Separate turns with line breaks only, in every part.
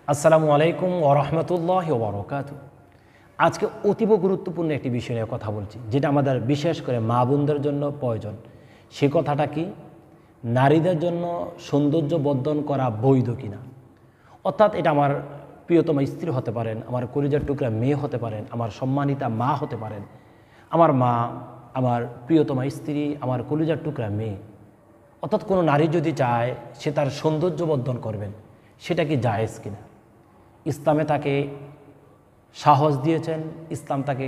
আসসালামু আলাইকুম ওয়া রাহমাতুল্লাহি ওয়া বারাকাতুহু। আজকে অতীব গুরুত্বপূর্ণ একটি বিষয় নিয়ে কথা বলছি, যেটা আমাদের বিশেষ করে মা বোনদের জন্য প্রয়োজন। সে কথাটা কি? নারীদের জন্য সৌন্দর্য বর্ধন করা বৈধ কিনা। অর্থাৎ এটা আমার প্রিয়তমা স্ত্রী হতে পারেন, আমার কলিজার টুকরা মেয়ে হতে পারেন, আমার সম্মানিতা মা হতে পারেন, আমার মা, আমার প্রিয়তমা স্ত্রী, আমার কলিজার টুকরা মেয়ে। অর্থাৎ কোনো নারী যদি চায় সে তার সৌন্দর্য বর্ধন করবেন, সেটা কি জায়েজ কিনা। ইসলামে তাকে সাহস দিয়েছেন, ইসলাম তাকে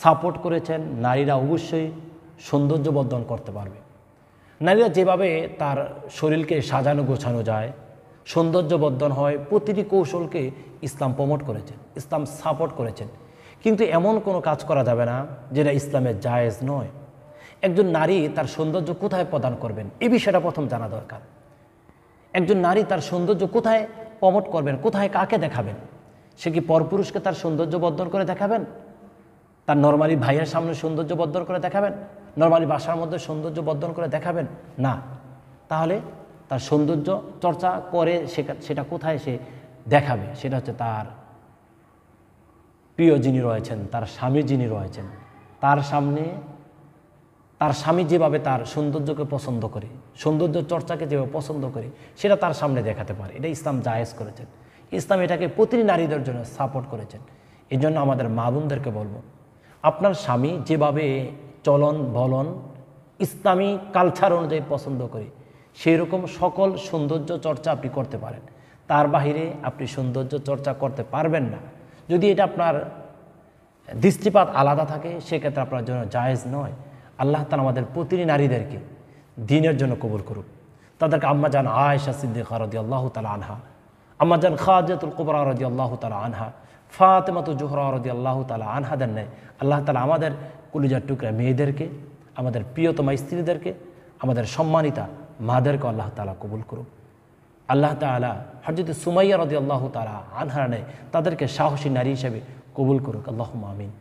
সাপোর্ট করেছেন। নারীরা অবশ্যই সৌন্দর্য বর্ধন করতে পারবে। নারীরা যেভাবে তার শরীরকে সাজানো গোছানো যায়, সৌন্দর্য বর্ধন হয়, প্রতিটি কৌশলকে ইসলাম প্রমোট করেছেন, ইসলাম সাপোর্ট করেছেন। কিন্তু এমন কোনো কাজ করা যাবে না যেটা ইসলামের জায়েজ নয়। একজন নারী তার সৌন্দর্য কোথায় প্রদান করবেন, এই বিষয়টা প্রথম জানা দরকার। একজন নারী তার সৌন্দর্য কোথায় প্রমোট করবেন, কোথায় কাকে দেখাবেন? সে কি পরপুরুষকে তার সৌন্দর্য বর্ধন করে দেখাবেন? তার নর্মালি ভাইয়ের সামনে সৌন্দর্য বর্ধন করে দেখাবেন? নর্মালি বাসার মধ্যে সৌন্দর্য বর্ধন করে দেখাবেন? না। তাহলে তার সৌন্দর্য চর্চা করে সেটা কোথায় সে দেখাবে? সেটা হচ্ছে তার প্রিয় যিনি রয়েছেন, তার স্বামী যিনি রয়েছেন, তার সামনে। তার স্বামী যেভাবে তার সৌন্দর্যকে পছন্দ করে, সৌন্দর্য চর্চাকে যেভাবে পছন্দ করে, সেটা তার সামনে দেখাতে পারে। এটা ইসলাম জায়েজ করেছেন। ইসলাম এটাকে প্রতিটি নারীদের জন্য সাপোর্ট করেছেন। এই জন্য আমাদের মা বোনদেরকে বলবো, আপনার স্বামী যেভাবে চলন বলন ইসলামী কালচার অনুযায়ী পছন্দ করে, সেই রকম সকল সৌন্দর্য চর্চা আপনি করতে পারেন। তার বাহিরে আপনি সৌন্দর্য চর্চা করতে পারবেন না। যদি এটা আপনার দৃষ্টিপাত আলাদা থাকে, সেক্ষেত্রে আপনার জন্য জায়েজ নয়। আল্লাহ তাআলা আমাদের প্রতিটি নারীদেরকে দ্বীনের জন্য কবুল করুক। তাদেরকে আম্মাজান আয়েশা সিদ্দিকা রাদিয়াল্লাহু তাআলা আনহা, আম্মাজান খাদিজাতুল কুবরা রাদিয়াল্লাহু তাআলা আনহা, ফাতেমাতু জোহরা রাদিয়াল্লাহু তাআলা আনহাদের নেয় আল্লাহ তাআলা আমাদের কলিজার টুকরা মেয়েদেরকে, আমাদের প্রিয়তমা স্ত্রীদেরকে, আমাদের সম্মানিতা মাদেরকে আল্লাহ তাআলা কবুল করুক। আল্লাহ তাআলা হযরত সুমাইয়া রাদিয়াল্লাহু তাআলা আনহা নেয় তাদেরকে সাহসী নারী হিসেবে কবুল করুক। আল্লাহুম্মা আমিন।